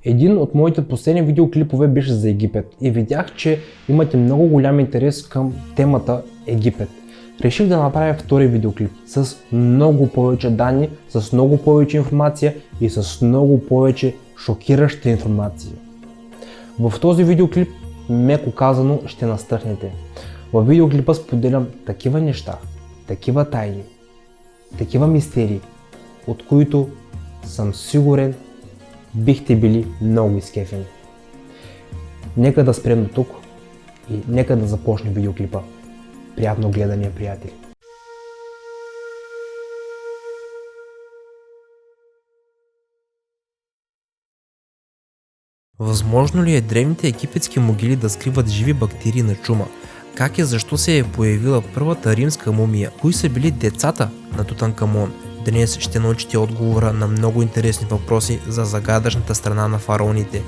Един от моите последни видеоклипове беше за Египет и видях, че имате много голям интерес към темата Египет. Реших да направя втори видеоклип с много повече данни, с много повече информация и с много повече шокираща информация. В този видеоклип, меко казано, ще настръхнете. В видеоклипа споделям такива неща, такива тайни, такива мистерии, от които съм сигурен бихте били много изкефени. Нека да спрем до тук и нека да започне видеоклипа. Приятно гледане, приятели! Възможно ли е древните египетски могили да скриват живи бактерии на чума? Как и защо се е появила първата римска мумия? Кои са били децата на Тутанкамон? Днес ще научите отговора на много интересни въпроси за загадъчната страна на фараоните.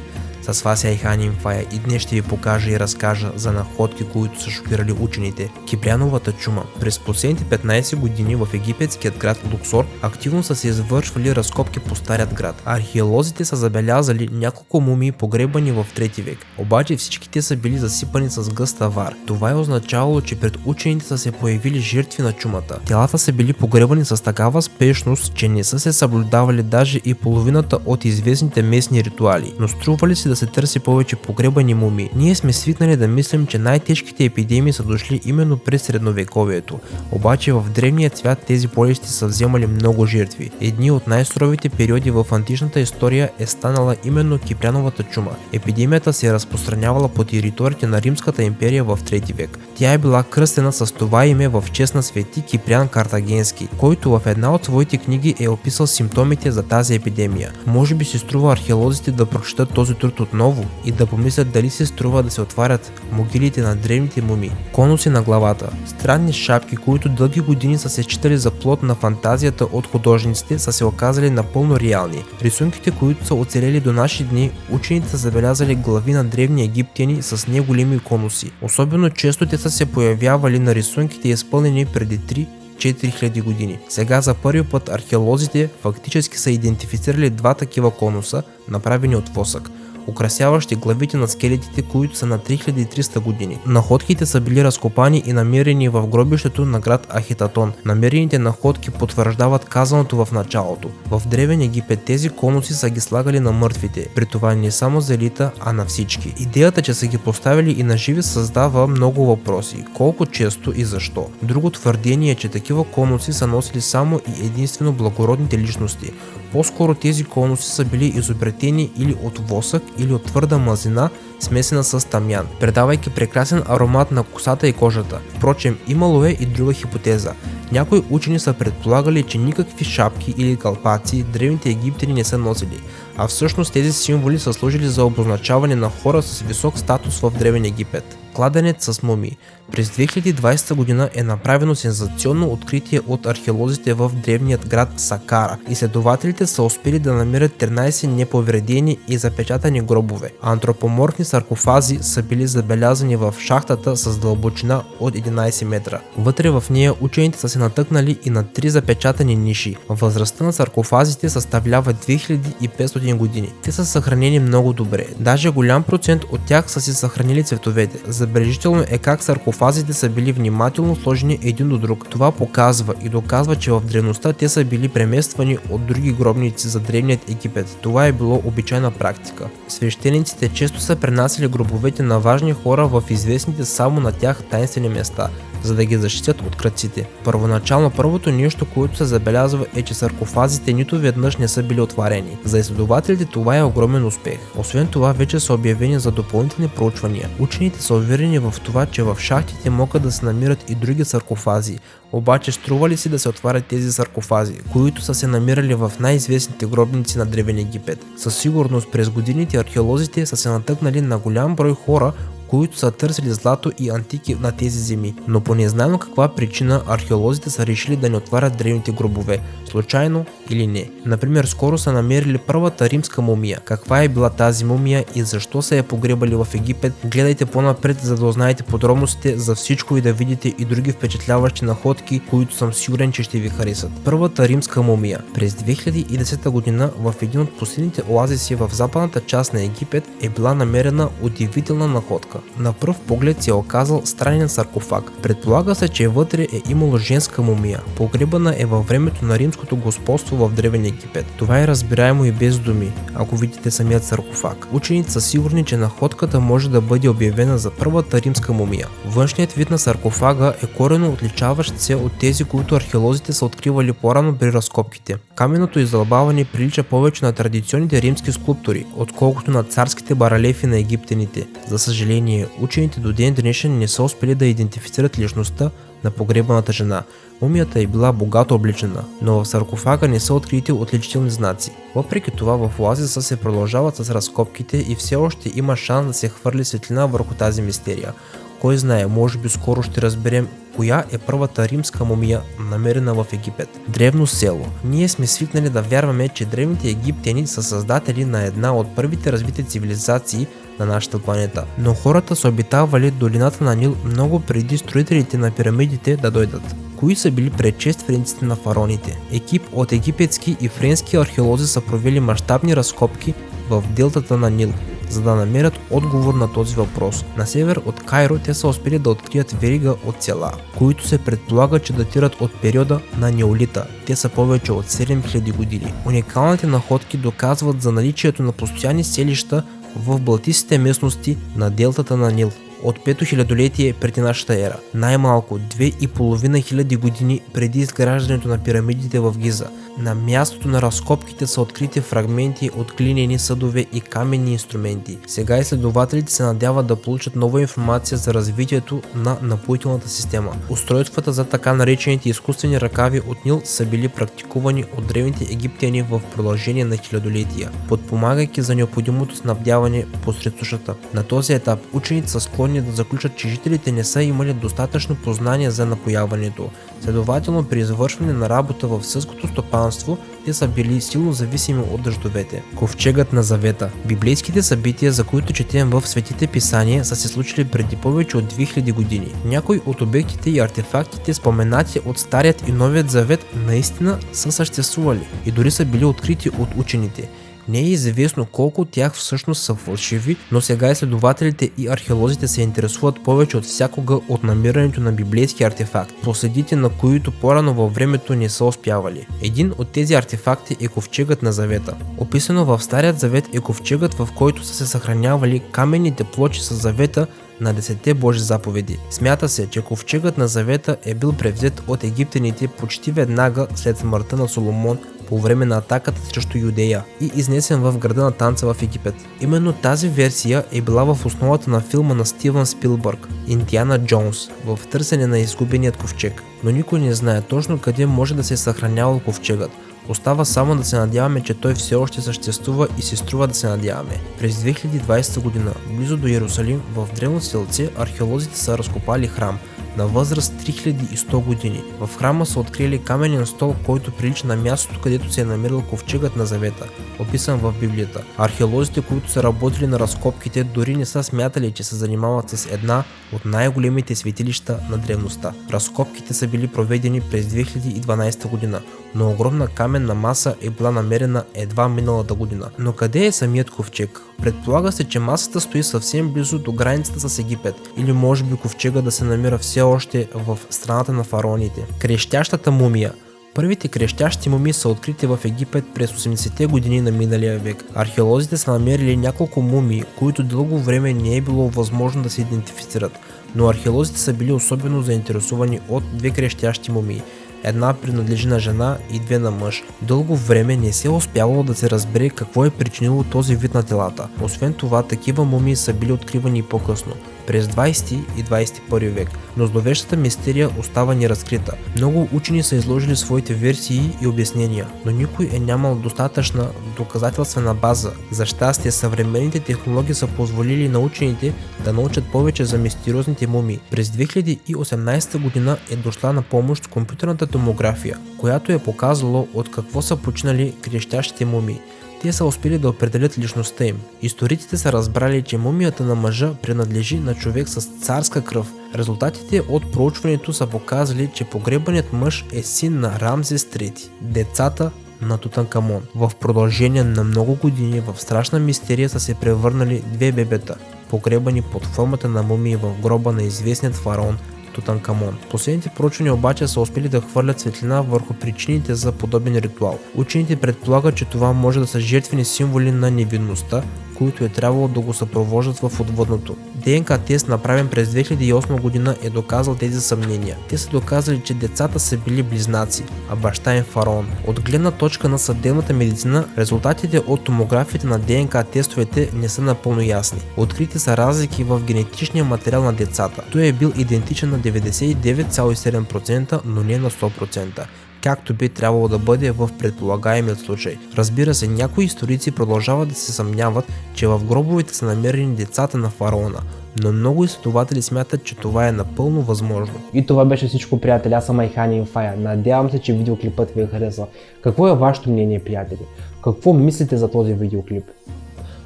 С вас е Айхан Инфая и днес ще ви покажа и разкажа за находки, които са шокирали учените. Кипряновата чума. През последните 15 години в египетският град Луксор активно са се извършвали разкопки по старият град. Археолозите са забелязали няколко мумии погребани в 3 век, обаче всичките са били засипани с гъста вар. Това е означавало, че пред учените са се появили жертви на чумата. Телата са били погребани с такава спешност, че не са се съблюдавали даже и половината от известните местни ритуали, но стрували се да се търси повече погребани мумии. Ние сме свикнали да мислим, че най-тежките епидемии са дошли именно през средновековието. Обаче в древния свят тези болести са вземали много жертви. Едни от най-суровите периоди в античната история е станала именно Кипряновата чума. Епидемията се е разпространявала по територията на Римската империя в 3 век. Тя е била кръстена с това име в чест на свети Кипрян Картагенски, който в една от своите книги е описал симптомите за тази епидемия. Може би се струва археолозите да прочитат този труд отново и да помислят дали се струва да се отварят могилите на древните мумии. Конуси на главата. Странни шапки, които дълги години са се считали за плод на фантазията от художниците, са се оказали напълно реални. Рисунките, които са оцелели до наши дни, учените са забелязали глави на древни египтяни с неголеми конуси. Особено често те са се появявали на рисунките, изпълнени преди 4000 години. Сега за първи път археолозите фактически са идентифицирали 2 такива конуса, направени от восък, украсяващи главите на скелетите, които са на 3300 години. Находките са били разкопани и намерени в гробището на град Ахетатон. Намерените находки потвърждават казаното в началото. В древен Египет тези конуси са ги слагали на мъртвите, при това не само за елита, а на всички. Идеята, че са ги поставили и на живи, създава много въпроси. Колко често и защо? Друго твърдение е, че такива конуси са носили само и единствено благородните личности. По-скоро тези конуси са били изобретени или от восък, или от твърда мазнина, смесена с тамян, предавайки прекрасен аромат на косата и кожата. Впрочем, имало е и друга хипотеза. Някои учени са предполагали, че никакви шапки или калпаци древните египтяни не са носили, а всъщност тези символи са служили за обозначаване на хора с висок статус в древен Египет. Кладенец с мумии. През 2020 година е направено сензационно откритие от археолозите в древният град Сакара. Изследователите са успели да намерят 13 неповредени и запечатани гробове. Антропоморфни саркофази са били забелязани в шахтата с дълбочина от 11 метра. Вътре в нея учените са се натъкнали и на 3 запечатани ниши. Възрастта на саркофазите съставлява 2500 години. Те са съхранени много добре. Даже голям процент от тях са си съхранили цветовете. Забележително е как саркофазите са били внимателно сложени един до друг. Това показва и доказва, че в древността те са били премествани от други гробници за древният Египет. Това е било обичайна практика. Свещениците често са пренасяли гробовете на важни хора в известните само на тях таинствени места, за да ги защитят от крадците. Първоначално първото нещо, което се забелязва, е, че саркофазите нито веднъж не са били отварени. За изследователите това е огромен успех. Освен това, вече са обявени за допълнителни проучвания. Учените са уверени в това, че в шахтите могат да се намират и други саркофази. Обаче струва ли си да се отварят тези саркофази, които са се намирали в най-известните гробници на древен Египет? Със сигурност през годините археолозите са се натъкнали на голям брой хора, които са търсили злато и антики на тези земи. Но по незнайно каква причина археолозите са решили да не отварят древните гробове, случайно или не. Например, скоро са намерили първата римска мумия. Каква е била тази мумия и защо са я погребали в Египет? Гледайте по-напред, за да узнаете подробностите за всичко и да видите и други впечатляващи находки, които съм сигурен, че ще ви харесат. Първата римска мумия. През 2010 година в един от последните оазиси в западната част на Египет е била намерена удивителна находка. На пръв поглед се е оказал странен саркофаг. Предполага се, че вътре е имало женска мумия. Погребана е във времето на римското господство в Древен Египет. Това е разбираемо и без думи, ако видите самият саркофаг. Учените са сигурни, че находката може да бъде обявена за първата римска мумия. Външният вид на саркофага е коренно отличаващ се от тези, които археолозите са откривали по-рано при разкопките. Каменното издълбаване прилича повече на традиционните римски скулптури, отколкото на царските барелефи на египтяните. За съжаление, учените до ден днешен не са успели да идентифицират личността на погребаната жена. Мумията е била богато обличена, но в саркофага не са открити отличителни знаци. Въпреки това в оазиса се продължават с разкопките и все още има шанс да се хвърли светлина върху тази мистерия. Кой знае, може би скоро ще разберем коя е първата римска мумия, намерена в Египет. Древно село. Ние сме свикнали да вярваме, че древните египтяни са създатели на една от първите развити цивилизации на нашата планета. Но хората са обитавали долината на Нил много преди строителите на пирамидите да дойдат. Кои са били предшествениците на фараоните? Екип от египетски и френски археолози са провели мащабни разкопки в делтата на Нил, за да намерят отговор на този въпрос. На север от Кайро те са успели да открият верига от села, които се предполага, че датират от периода на неолита. Те са повече от 7000 години. Уникалните находки доказват за наличието на постоянни селища в балтийските местности на делтата на Нил от 5-то хилядолетие преди нашата ера, най-малко 2500 години преди изграждането на пирамидите в Гиза. На мястото на разкопките са открити фрагменти от глинени съдове и каменни инструменти. Сега изследователите се надяват да получат нова информация за развитието на напоителната система. Устройствата за така наречените изкуствени ръкави от Нил са били практикувани от древните египтяни в продължение на хилядолетия, подпомагайки за необходимото снабдяване посред сушата. На този етап учените са склонни да заключат, че жителите не са имали достатъчно познание за напояването. Следователно, при извършване на работа в селското стопанство, те са били силно зависими от дъждовете. Ковчегът на завета. Библейските събития, за които четем в светите писания, са се случили преди повече от 2000 години. Някои от обектите и артефактите, споменати от Старият и Новият завет, наистина са съществували и дори са били открити от учените. Не е известно колко от тях всъщност са фалшиви, но сега изследователите и археолозите се интересуват повече от всякога от намирането на библейски артефакт, последите на които по-рано във времето не са успявали. Един от тези артефакти е ковчегът на завета. Описано в Старият завет е ковчегът, в който са се съхранявали каменните плочи с завета на 10 Божи заповеди. Смята се, че ковчегът на завета е бил превзет от египтяните почти веднага след смъртта на Соломон по време на атаката срещу Юдея и изнесен в града на танца в Египет. Именно тази версия е била в основата на филма на Стивън Спилбърг „Индиана Джонс“ в търсене на изгубеният ковчег. Но никой не знае точно къде може да се е съхранявал ковчегът. Остава само да се надяваме, че той все още съществува и се струва да се надяваме. През 2020 година, близо до Йерусалим, в древно селце, археолозите са разкопали храм на възраст 3100 години. В храма са открили каменен стол, който прилича на мястото, където се е намерил ковчегът на завета, описан в Библията. Археолозите, които са работили на разкопките, дори не са смятали, че се занимават с една от най-големите светилища на древността. Разкопките са били проведени през 2012 година, но огромна каменна маса е била намерена едва миналата година. Но къде е самият ковчег? Предполага се, че масата стои съвсем близо до границата с Египет, или може би ковчега да се намира все още в страната на фараоните. Крещящата мумия. Първите крещящи мумии са открити в Египет през 80-те години на миналия век. Археолозите са намерили няколко мумии, които дълго време не е било възможно да се идентифицират, но археолозите са били особено заинтересувани от две крещящи мумии. Една принадлежи на жена и две на мъж. Дълго време не се е успявало да се разбере какво е причинило този вид на телата. Освен това, такива мумии са били откривани и по-късно, през 20 и 21 век, но зловещата мистерия остава неразкрита. Много учени са изложили своите версии и обяснения, но никой е нямал достатъчна доказателствена база. За щастие, съвременните технологии са позволили на учените да научат повече за мистериозните мумии. През 2018 година е дошла на помощ компютърната томография, която е показала от какво са починали крещящите мумии. Те са успели да определят личността им. Историците са разбрали, че мумията на мъжа принадлежи на човек с царска кръв. Резултатите от проучването са показали, че погребаният мъж е син на Рамзес III, децата на Тутанкамон. В продължение на много години в страшна мистерия са се превърнали две бебета, погребани под формата на мумии в гроба на известният фараон Тутанкамон. Последните проучвания обаче са успели да хвърлят светлина върху причините за подобен ритуал. Учените предполагат, че това може да са жертвени символи на невинността, които е трябвало да го съпровождат в отвъдното. ДНК тест, направен през 2008 година, е доказал тези съмнения. Те са доказали, че децата са били близнаци, а баща им фараон. От гледна точка на съдебната медицина, резултатите от томографията на ДНК тестовете не са напълно ясни. Открити са разлики в генетичния материал на децата. Той е бил идентичен на 99,7%, но не на 100%. Както би трябвало да бъде в предполагаемият случай. Разбира се, някои историци продължават да се съмняват, че в гробовете са намерени децата на фараона, но много изследователи смятат, че това е напълно възможно. И това беше всичко, приятели. Аз съм Айхан Инфая. Надявам се, че видеоклипът ви е харесал. Какво е вашето мнение, приятели? Какво мислите за този видеоклип?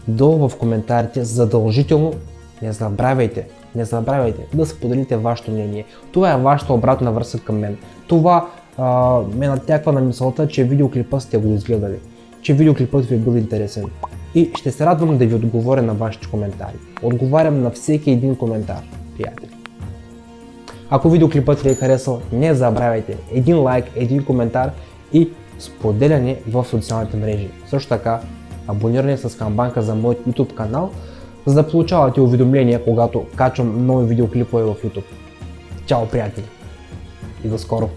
Долу в коментарите задължително не забравяйте да споделите вашето мнение. Това е вашата обратна връзка към мен. Това ме натяква на мисълта, че видеоклипът сте го изгледали, че видеоклипът ви е бил интересен. И ще се радвам да ви отговоря на вашите коментари. Отговарям на всеки един коментар, приятели. Ако видеоклипът ви е харесал, не забравяйте един лайк, един коментар и споделяне в социалните мрежи. Също така, абониране с камбанка за моят YouTube канал, за да получавате уведомления, когато качвам нови видеоклипове в YouTube. Чао, приятели! И до скоро!